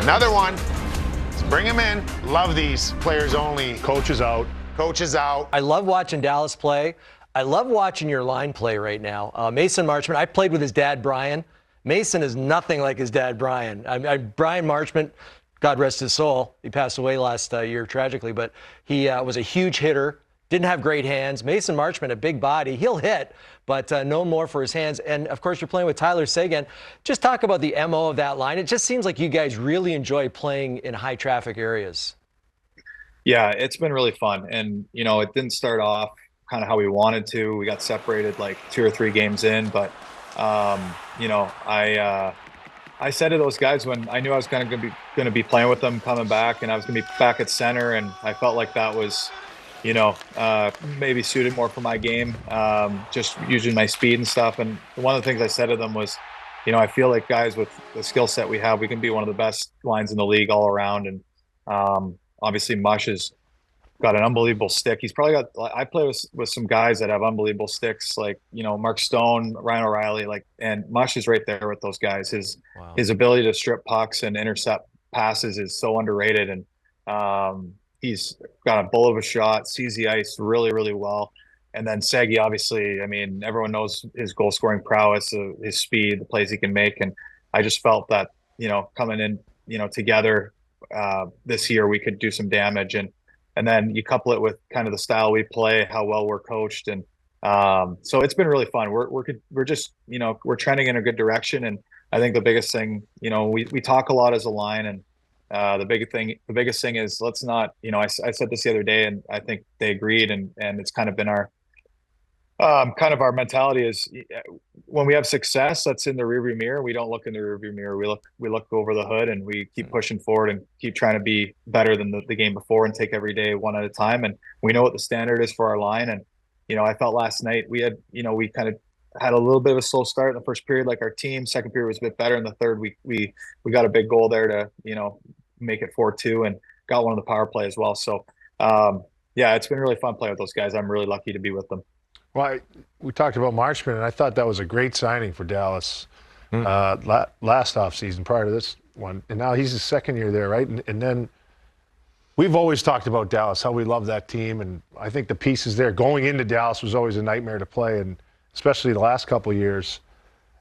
Another one. Let's bring him in. Love these players only. Coach is out. Coach is out. I love watching Dallas play. I love watching your line play right now. Mason Marchment, I played with his dad, Brian. Mason is nothing like his dad, Brian. Brian Marchment, God rest his soul, he passed away last year tragically, but he was a huge hitter, didn't have great hands. Mason Marchment, a big body, he'll hit, but no more for his hands. And, of course, you're playing with Tyler Seguin. Just talk about the MO of that line. It just seems like you guys really enjoy playing in high-traffic areas. Yeah, it's been really fun. And, you know, it didn't start off kind of how we wanted to. We got separated like 2 or 3 games in. But, you know, I said to those guys when I knew I was going to be playing with them coming back, and I was going to be back at center, and I felt like that was, you know, maybe suited more for my game, just using my speed and stuff. And one of the things I said to them was, you know, I feel like guys with the skill set we have, we can be one of the best lines in the league all around. And obviously Mush has got an unbelievable stick. He's probably got, I play with some guys that have unbelievable sticks, like, you know, Mark Stone, Ryan O'Reilly, like, and Mush is right there with those guys. His ability to strip pucks and intercept passes is so underrated. And he's got a bull of a shot, sees the ice really, really well. And then Segi, obviously, I mean, everyone knows his goal scoring prowess, his speed, the plays he can make. And I just felt that, you know, coming in, you know, together this year, we could do some damage. And then you couple it with kind of the style we play, how well we're coached. And so it's been really fun. We're just, you know, we're trending in a good direction. And I think the biggest thing, you know, we talk a lot as a line, and the biggest thing is, let's not, you know, I said this the other day, and I think they agreed, and it's kind of been our our mentality is, when we have success, that's in the rearview mirror. We don't look in the rearview mirror. We look over the hood, and we keep pushing forward and keep trying to be better than the game before, and take every day one at a time. And we know what the standard is for our line. And, you know, I felt last night we had, you know, we kind of had a little bit of a slow start in the first period, like our team. Second period was a bit better. In the third, we got a big goal there to, you know, make it 4-2, and got one on the power play as well. So, yeah, it's been really fun playing with those guys. I'm really lucky to be with them. Well, we talked about Marchment, and I thought that was a great signing for Dallas last offseason prior to this one. And now he's his second year there, right? And then we've always talked about Dallas, how we love that team. And I think the pieces there going into Dallas was always a nightmare to play, and especially the last couple of years.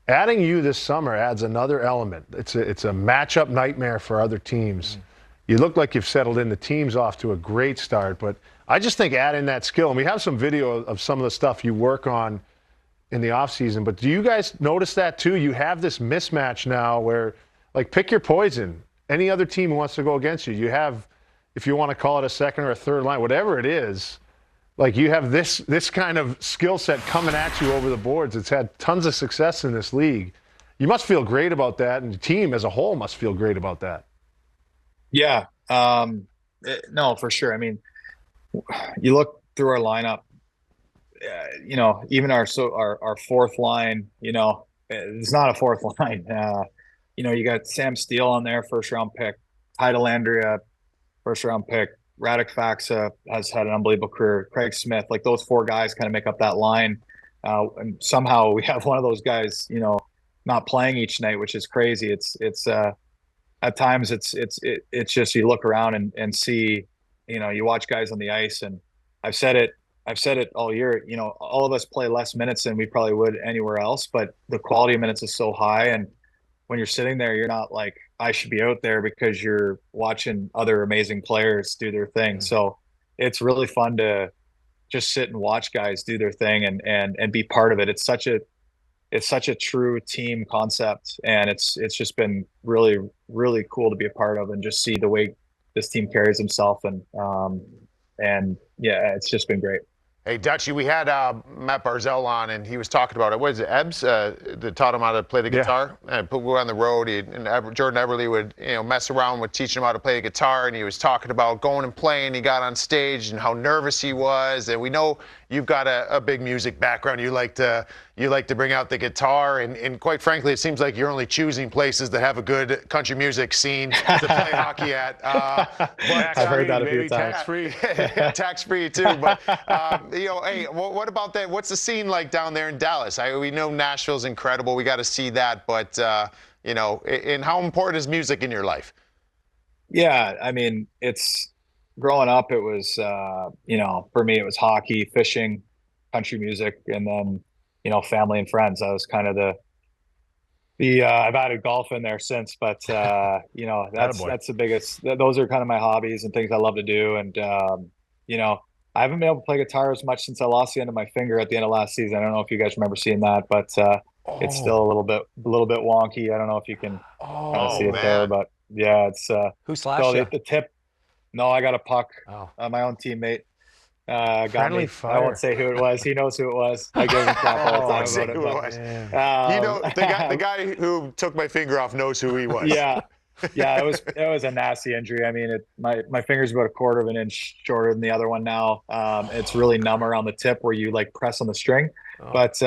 Adding you this summer adds another element. It's a matchup nightmare for other teams. You look like you've settled in. The team's off to a great start, but I just think adding that skill, and we have some video of some of the stuff you work on in the offseason, but do you guys notice that too? You have this mismatch now where, like, pick your poison. Any other team who wants to go against you, you have, if you want to call it a second or a third line, whatever it is, like, you have this kind of skill set coming at you over the boards. It's had tons of success in this league. You must feel great about that, and the team as a whole must feel great about that. Yeah, no, for sure. I mean, you look through our lineup, you know, even our fourth line, you know, it's not a fourth line. You know, you got Sam Steele on there, first round pick, Ty Dellandrea, first round pick, Radek Faksa has had an unbelievable career, Craig Smith, like those 4 guys kind of make up that line. And somehow we have one of those guys, you know, not playing each night, which is crazy. It's at times it's just, you look around and see, you know, you watch guys on the ice, and I've said it all year, you know, all of us play less minutes than we probably would anywhere else, but the quality of minutes is so high. And when you're sitting there, you're not like, I should be out there, because you're watching other amazing players do their thing. So it's really fun to just sit and watch guys do their thing and be part of it. It's such a true team concept, and it's just been really, really cool to be a part of, and just see the way this team carries himself. And yeah, it's just been great. Hey, Dutchie, we had Matt Barzell on, and he was talking about it. What is it, Ebbs, that taught him how to play the guitar? And we were on the road, and Jordan Eberle would, you know, mess around with teaching him how to play the guitar, and he was talking about going and playing. He got on stage and how nervous he was. And we know you've got a big music background. You like to bring out the guitar, and quite frankly, it seems like you're only choosing places that have a good country music scene to play hockey at. I've heard that a few times. Tax-free. Tax-free too, but you know, hey, what about that? What's the scene like down there in Dallas? We know Nashville's incredible. We got to see that, but you know, and how important is music in your life? Yeah, I mean, it's growing up, it was, for me, it was hockey, fishing, country music, and then, family and friends. That was kind of I've added golf in there since, but, Attaboy. that's the biggest, those are kind of my hobbies and things I love to do. And, you know, I haven't been able to play guitar as much since I lost the end of my finger at the end of last season. I don't know if you guys remember seeing that, but, it's still Oh, a little bit wonky. I don't know if you can kind of oh, see Oh it there, man. but yeah, it's, Who so slashed you? the tip, no, I got a puck. Oh. My own teammate got friendly me. I won't fire. say who it was. He knows who it was. I give him crap all the I time won't Oh say about it, who it but was. man. The guy who took my finger off knows who he was. yeah, yeah, it was a nasty injury. I mean, my finger's about a quarter of an inch shorter than the other one now. It's really numb around the tip where you like press on the string, Oh. but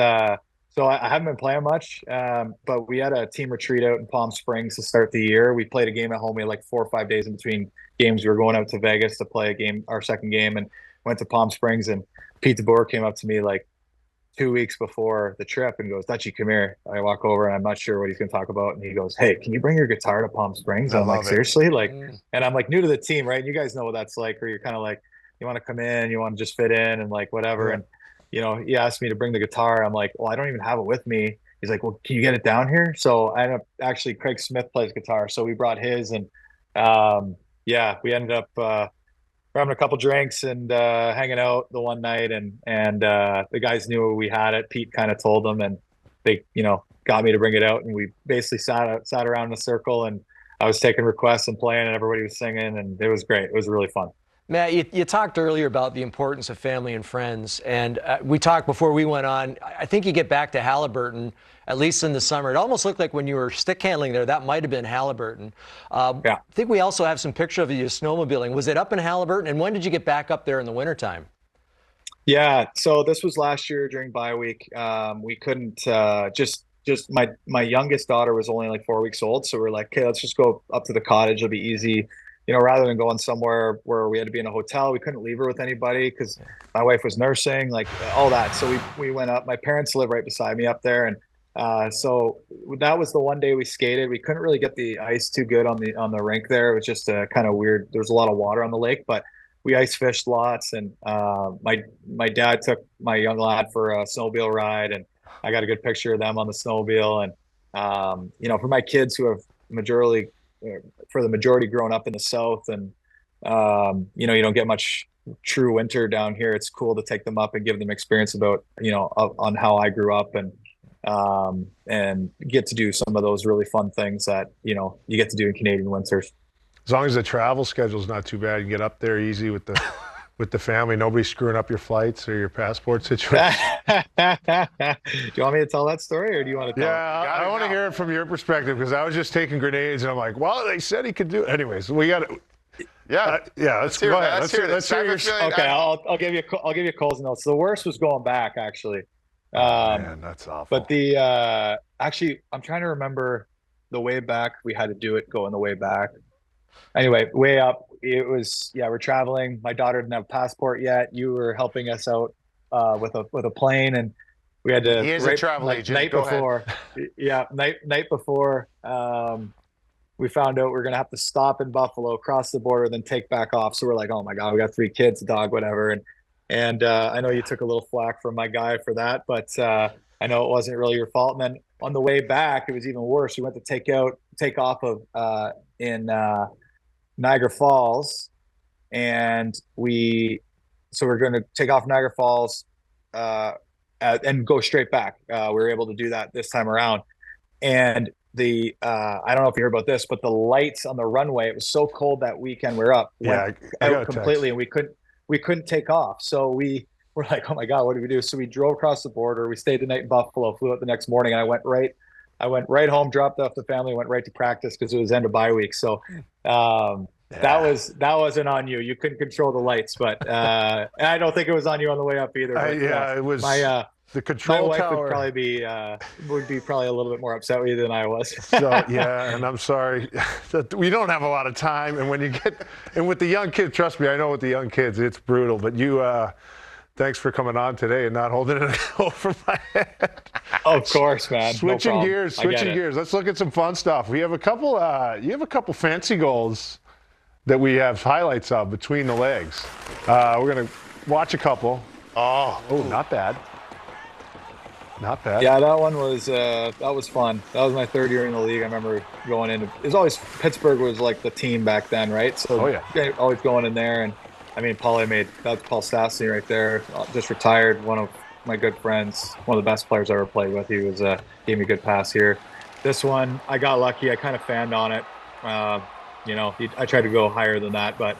so I haven't been playing much. But we had a team retreat out in Palm Springs to start the year. We played a game at home. We had like 4 or 5 days in between games. We were going out to Vegas to play a game, our second game, and went to Palm Springs. And Pete DeBoer came up to me like 2 weeks before the trip and goes, Dutchy, come here. I walk over and I'm not sure what he's going to talk about. And he goes, hey, can you bring your guitar to Palm Springs? I And I'm like, love it. seriously? Like, Mm. and I'm like new to the team, right? And you guys know what that's like, where you're kind of like, you want to come in, you want to just fit in and like whatever. Yeah. And, he asked me to bring the guitar. I'm like, well, I don't even have it with me. He's like, well, can you get it down here? So I ended up actually, Craig Smith plays guitar. So we brought his and, yeah, we ended up, we're having a couple drinks and hanging out the one night, and the guys knew we had it. Pete kind of told them, and they got me to bring it out, and we basically sat around in a circle, and I was taking requests and playing, and everybody was singing, and it was great. It was really fun. Matt, you talked earlier about the importance of family and friends, and we talked before we went on. I think you get back to Halliburton, at least in the summer. It almost looked like when you were stick handling there, that might have been Halliburton. Yeah. I think we also have some picture of you snowmobiling. Was it up in Halliburton, and when did you get back up there in the wintertime? Yeah, so this was last year during bye week. We couldn't just my youngest daughter was only like 4 weeks old, so we're like, okay, let's just go up to the cottage. It'll be easy, rather than going somewhere where we had to be in a hotel. We couldn't leave her with anybody because my wife was nursing, like all that. So we went up. My parents live right beside me up there, and so that was the one day we skated. We couldn't really get the ice too good on the rink there. It was just kind of weird. There was a lot of water on the lake, but we ice fished lots, and my dad took my young lad for a snowmobile ride, and I got a good picture of them on the snowmobile. And for my kids who have majority for the majority grown up in the South, and you don't get much true winter down here. It's cool to take them up and give them experience about on how I grew up, and get to do some of those really fun things that you get to do in Canadian winters. As long as the travel schedule's not too bad, you get up there easy with the family. Nobody's screwing up your flights or your passport situation. Do you want me to tell that story, or do you want to tell Yeah, it? I want to hear it from your perspective because I was just taking grenades and I'm like, well, they said he could do it. Anyways, we got to. Yeah. Yeah, let's go ahead. Let's hear Let's this. hear your. Okay, I'll give you Cole's notes. The worst was going back, actually. Man, that's awful. But the actually, I'm trying to remember the way back. We had to do it going the way back. Anyway, way up, it was, yeah, we're traveling. My daughter didn't have a passport yet. You were helping us out with a plane, and we had to He is a travel agent. night Go before. Yeah, night before. We found out we're gonna have to stop in Buffalo, cross the border, then take back off. So we're like, oh my God, we got 3 kids, a dog, whatever. And I know you took a little flack from my guy for that, but I know it wasn't really your fault. And then on the way back, it was even worse. We went to take off of in Niagara Falls, and we're going to take off Niagara Falls and go straight back. We were able to do that this time around. And I don't know if you heard about this, but the lights on the runway, it was so cold that weekend we were up, went out completely, and we couldn't take off. So we were like, oh my God, what do we do? So we drove across the border. We stayed the night in Buffalo, flew out the next morning, and I went right home, dropped off the family, went right to practice because it was end of bye week. So that wasn't on you. You couldn't control the lights, but I don't think it was on you on the way up either. But, it was the my control wife tower. would probably be a little bit more upset with you than I was. So yeah, and I'm sorry that we don't have a lot of time. And with the young kids, trust me, I know with the young kids, it's brutal. But thanks for coming on today and not holding it over my head. Of course, man. Switching No gears. Let's look at some fun stuff. We have a couple. You have a couple fancy goals that we have highlights of between the legs. We're going to watch a couple. Oh, not bad. Not bad. Yeah, that one was that was fun. That was my 3rd year in the league. I remember going in. It was always Pittsburgh was like the team back then, right? So always going in there. And I mean, that's Paul Stastny right there, just retired. One of my good friends, one of the best players I ever played with. He was gave me a good pass here. This one, I got lucky. I kind of fanned on it. You know, I tried to go higher than that, but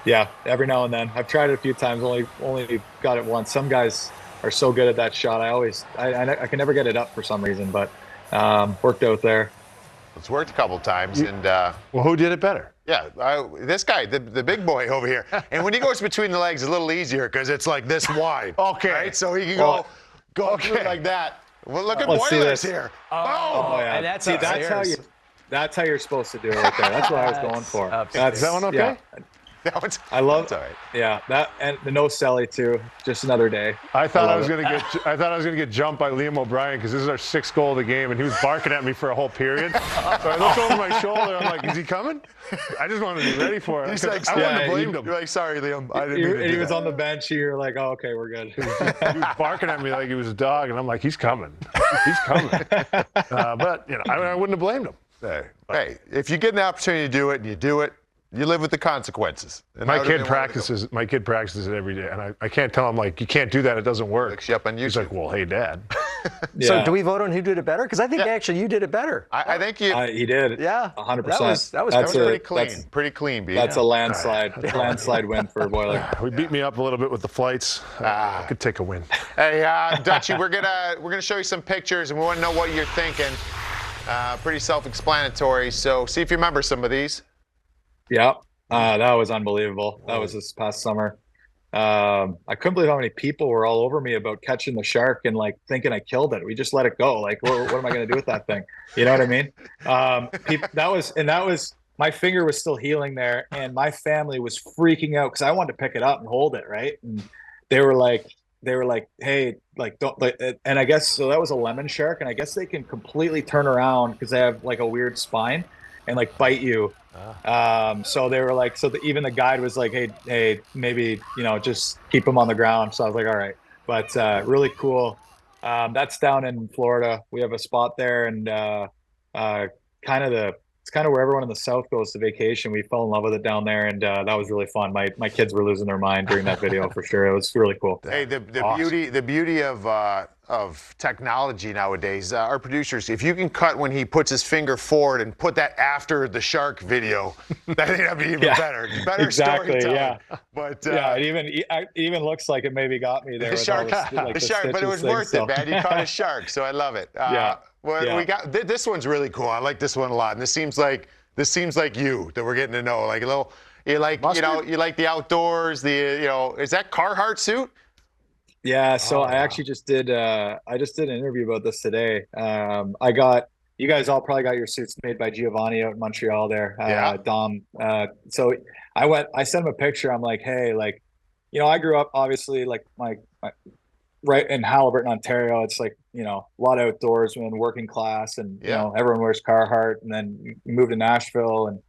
yeah, every now and then I've tried it a few times. Only got it once. Some guys are so good at that shot. I can never get it up for some reason, but worked out there. It's worked a couple times, and well, who did it better? Yeah, this guy, the big boy over here. And when he goes between the legs, it's a little easier because it's like this wide. Okay, right? So he can go through like that. Well, look at Boilers here. Oh yeah, and that's that's how you're supposed to do it right there. That's what I was going for. Is that one okay? Yeah. I love it. All right. Yeah, that and the no celly too. Just another day. I thought I was gonna get jumped by Liam O'Brien because this is our 6th goal of the game, and he was barking at me for a whole period. So I looked over my shoulder. I'm like, is he coming? I just wanted to be ready for it. He's like, I wouldn't have blamed him. You're like, sorry, Liam. I didn't mean to do He was that. on the bench. You're like, oh, okay, we're good. He was barking at me like he was a dog, and I'm like, he's coming. He's coming. But you know, I wouldn't have blamed him. Hey, if you get an opportunity to do it and you do it, you live with the consequences. And my kid practices it every day, and I can't tell him, like, you can't do that. It doesn't work. Looks you up on YouTube. He's like, well, hey, Dad. Yeah. So do we vote on who did it better? Because I think actually you did it better. I think you. He did. Yeah, 100%. That was pretty clean. Pretty clean, B. That's a landslide win for Boiler. We beat me up a little bit with the flights. I could take a win. Hey, Dutchie, we're gonna show you some pictures, and we want to know what you're thinking. Pretty self-explanatory. So see if you remember some of these. Yeah. That was unbelievable. That was this past summer. I couldn't believe how many people were all over me about catching the shark and like thinking I killed it. We just let it go. Like, what am I going to do with that thing? You know what I mean? That was my finger was still healing there, and my family was freaking out because I wanted to pick it up and hold it, right? And they were like, hey, like don't. And I guess so. That was a lemon shark, and I guess they can completely turn around because they have like a weird spine and like bite you. So they were like, even the guide was like, hey, maybe, you know, just keep them on the ground. So I was like, all right, but really cool. That's down in Florida. We have a spot there, and it's kind of where everyone in the South goes to vacation. We fell in love with it down there, and that was really fun. My kids were losing their mind during that video for sure. It was really cool. Hey, the beauty of technology nowadays, our producers, if you can cut when he puts his finger forward and put that after the shark video, I think that'd be even better. Better Exactly, storytelling. Yeah. But it even looks like it maybe got me there. The shark, but it was worth it, man. You caught a shark, so I love it. We got this one's really cool. I like this one a lot, and this seems like you that we're getting to know. Like a little, you like the outdoors. Is that Carhartt suit? Yeah, so I actually just did an interview about this today. You guys all probably got your suits made by Giovanni out in Montreal there. Dom. So I sent him a picture. I'm like, hey, like, you know, I grew up obviously like my right in Halliburton, Ontario. It's like, you know, a lot of outdoorsmen, working class, and you know, everyone wears Carhartt. And then we moved to Nashville, and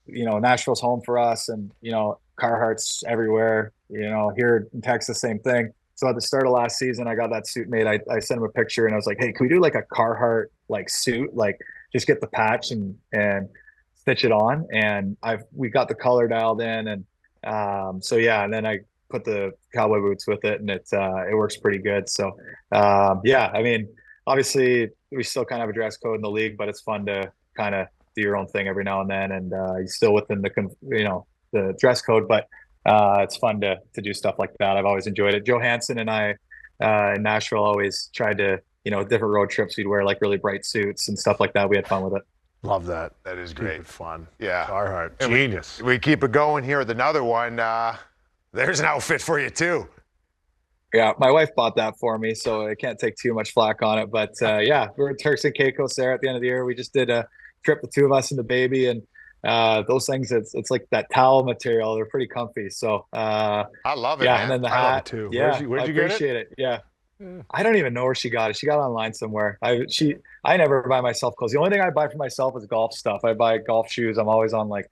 you know, Nashville's home for us, and you know, Carhartt's everywhere. You know, here in Texas, same thing. So at the start of last season, I got that suit made. I sent him a picture, and I was like, hey, can we do like a Carhartt like suit? Like just get the patch and stitch it on. And we got the color dialed in, and so yeah, and then I put the cowboy boots with it, and it works pretty good. So yeah, I mean, obviously we still kind of have a dress code in the league, but it's fun to kind of do your own thing every now and then, and you're still within the dress code, but it's fun to do stuff like that. I've always enjoyed it. Joe Hansen and I in Nashville always tried to, you know, different road trips, we'd wear like really bright suits and stuff like that. We had fun with it. Love that. That is great. Fun. Yeah. Carhartt. Genius. We keep it going here with another one. There's an outfit for you too. Yeah, my wife bought that for me, so I can't take too much flack on it. But yeah, we're in Turks and Caicos there at the end of the year. We just did a trip, the two of us and the baby, and those things, it's like that towel material. They're pretty comfy. So I love it. Yeah, man. and then the I love hat it too. Yeah, Where'd you get it? Appreciate it. Yeah. I don't even know where she got it. She got it online somewhere. I never buy myself clothes. The only thing I buy for myself is golf stuff. I buy golf shoes. I'm always on like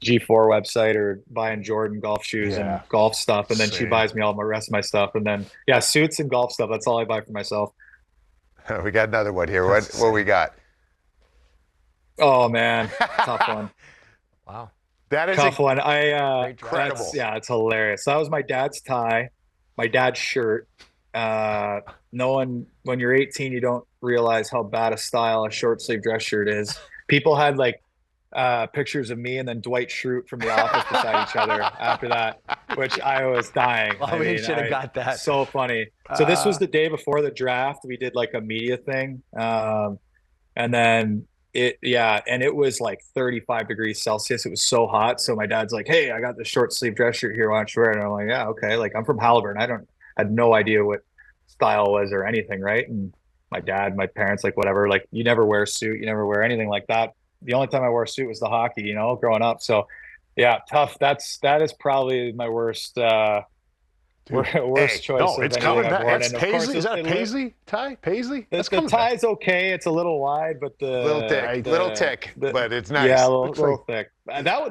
G4 website or buying Jordan golf shoes and golf stuff, and then she Same. buys me all my rest of my stuff, and then suits and golf stuff. That's all I buy for myself. We got another one here. What we got? Oh man, tough one. Wow. That is Tough one. incredible. It's hilarious. So that was my dad's tie, my dad's shirt. No one, when you're 18, you don't realize how bad a style a short sleeve dress shirt is. People had like pictures of me and then Dwight Schrute from The Office beside each other after that, which I was dying. Oh, we should have got that. So funny. So this was the day before the draft. We did like a media thing, and then it was like 35 degrees Celsius. It was so hot. So my dad's like, "Hey, I got the short sleeve dress shirt here. Why don't you wear it?" And I'm like, "Yeah, okay." Like I'm from Halliburton. I had no idea what style was or anything, right? And my dad, my parents, like whatever. Like you never wear a suit. You never wear anything like that. The only time I wore a suit was the hockey, growing up. So, yeah, tough. That is probably my worst choice. No, it's coming back. That's And Paisley. Is that a Paisley tie? Paisley? The tie's okay. It's a little wide, but little thick, but it's nice. Yeah, a little thick.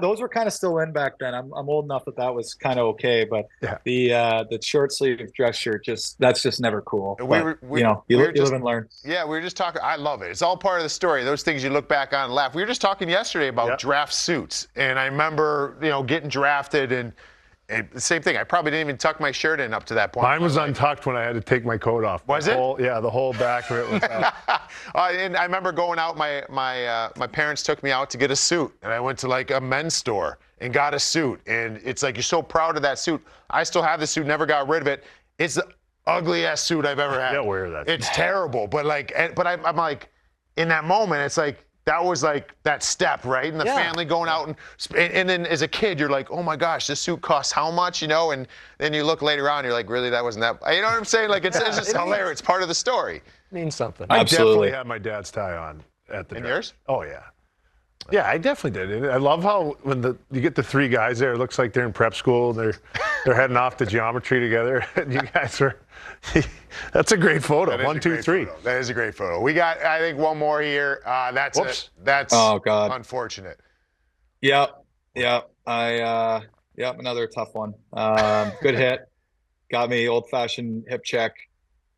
Those were kind of still in back then. I'm old enough that was kind of okay, but the short sleeve dress shirt that's just never cool. You live and learn. Yeah, we were just talking. I love it. It's all part of the story. Those things you look back on and laugh. We were just talking yesterday about draft suits, and I remember getting drafted and the same thing. I probably didn't even tuck my shirt in up to that point. Mine was untucked when I had to take my coat off. Was it? The whole back of it was out. And I remember going out. My parents took me out to get a suit, and I went to like a men's store and got a suit. And it's like you're so proud of that suit. I still have the suit. Never got rid of it. It's the ugliest suit I've ever had. Yeah, wear that. It's terrible. But I'm like, in that moment, it's like. That was like that step, right? And the family going out and then as a kid, you're like, oh my gosh, this suit costs how much, And then you look later on, you're like, really, that wasn't that. You know what I'm saying? Like it's just hilarious. It's part of the story. Means something. I Absolutely. definitely had my dad's tie on at the And draft. yours? Oh yeah. Yeah, I definitely did. And I love how when you get the three guys there, it looks like they're in prep school and they're heading off to geometry together. And you guys are. That's a great photo. 1, 2, 3. That is a great photo. We got, I think, one more here. That's Whoops. That's oh god, unfortunate. Yep. Another tough one. Good hit. Got me old-fashioned hip check.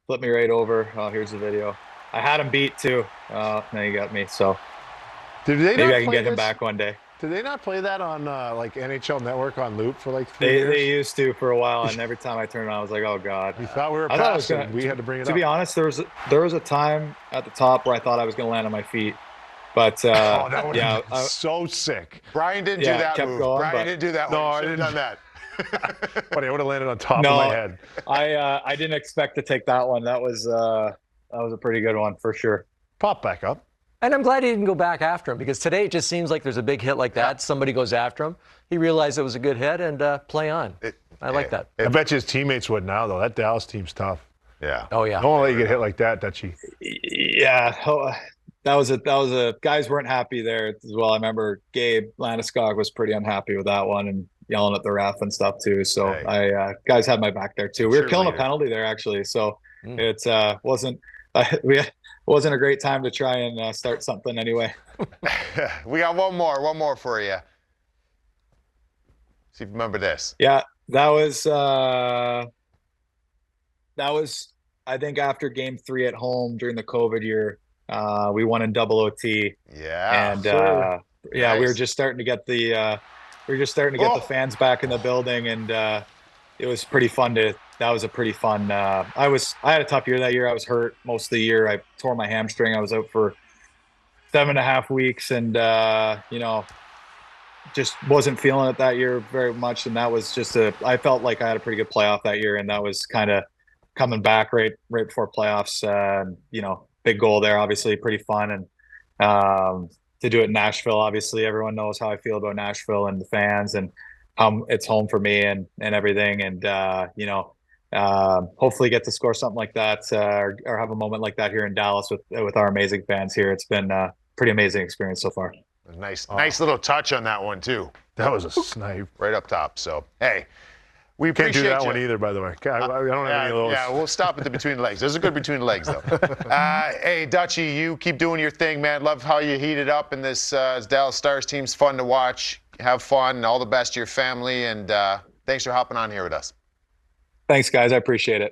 Flipped me right over. Oh, here's the video. I had him beat too. Now you got me. So maybe I can get him back one day. Did they not play that on like NHL Network on loop for like 3 years? They used to for a while, and every time I turned it on, I was like, oh god. We thought we were past it. We had to bring it up. To be honest, there was a time at the top where I thought I was going to land on my feet. But that would have been so sick. Brian didn't do that move. Brian didn't do that one. No, I didn't. Done that. But I would have landed on top of my head. I didn't expect to take that one. That was a pretty good one for sure. Pop back up. And I'm glad he didn't go back after him because today it just seems like there's a big hit like that. Somebody goes after him. He realized it was a good hit and play on. I like that. I bet you his teammates would now, though. That Dallas team's tough. Yeah. Oh, yeah. Don't let you get hit like that, Dutchie. Yeah. That was a guys weren't happy there as well. I remember Gabe Landeskog was pretty unhappy with that one and yelling at the ref and stuff too. So guys had my back there too. We were killing a penalty there actually. So it wasn't a great time to try and start something anyway. We got one more for you. See if you remember this. Yeah, that was I think after Game 3 at home during the COVID year. We won in double OT. Yeah. And nice. We were just starting to get the the fans back in the building, and it was pretty fun that was a pretty fun I had a tough year that year. I was hurt most of the year. I tore my hamstring. I was out for 7.5 weeks and just wasn't feeling it that year very much. And that was just I felt like I had a pretty good playoff that year, and that was kind of coming back right before playoffs. Big goal there, obviously pretty fun. And to do it in Nashville, obviously everyone knows how I feel about Nashville and the fans and it's home for me and everything. And, hopefully get to score something like that or have a moment like that here in Dallas with our amazing fans here. It's been a pretty amazing experience so far. Nice little touch on that one too. That was a snipe. Right up top. So, hey. We can't do that one either, by the way. I don't have any of those. Yeah, we'll stop at the between the legs. Those are good between the legs, though. Hey, Dutchie, you keep doing your thing, man. Love how you heat it up in this Dallas Stars team's fun to watch. have fun. All the best to your family, and thanks for hopping on here with us. Thanks, guys. I appreciate it.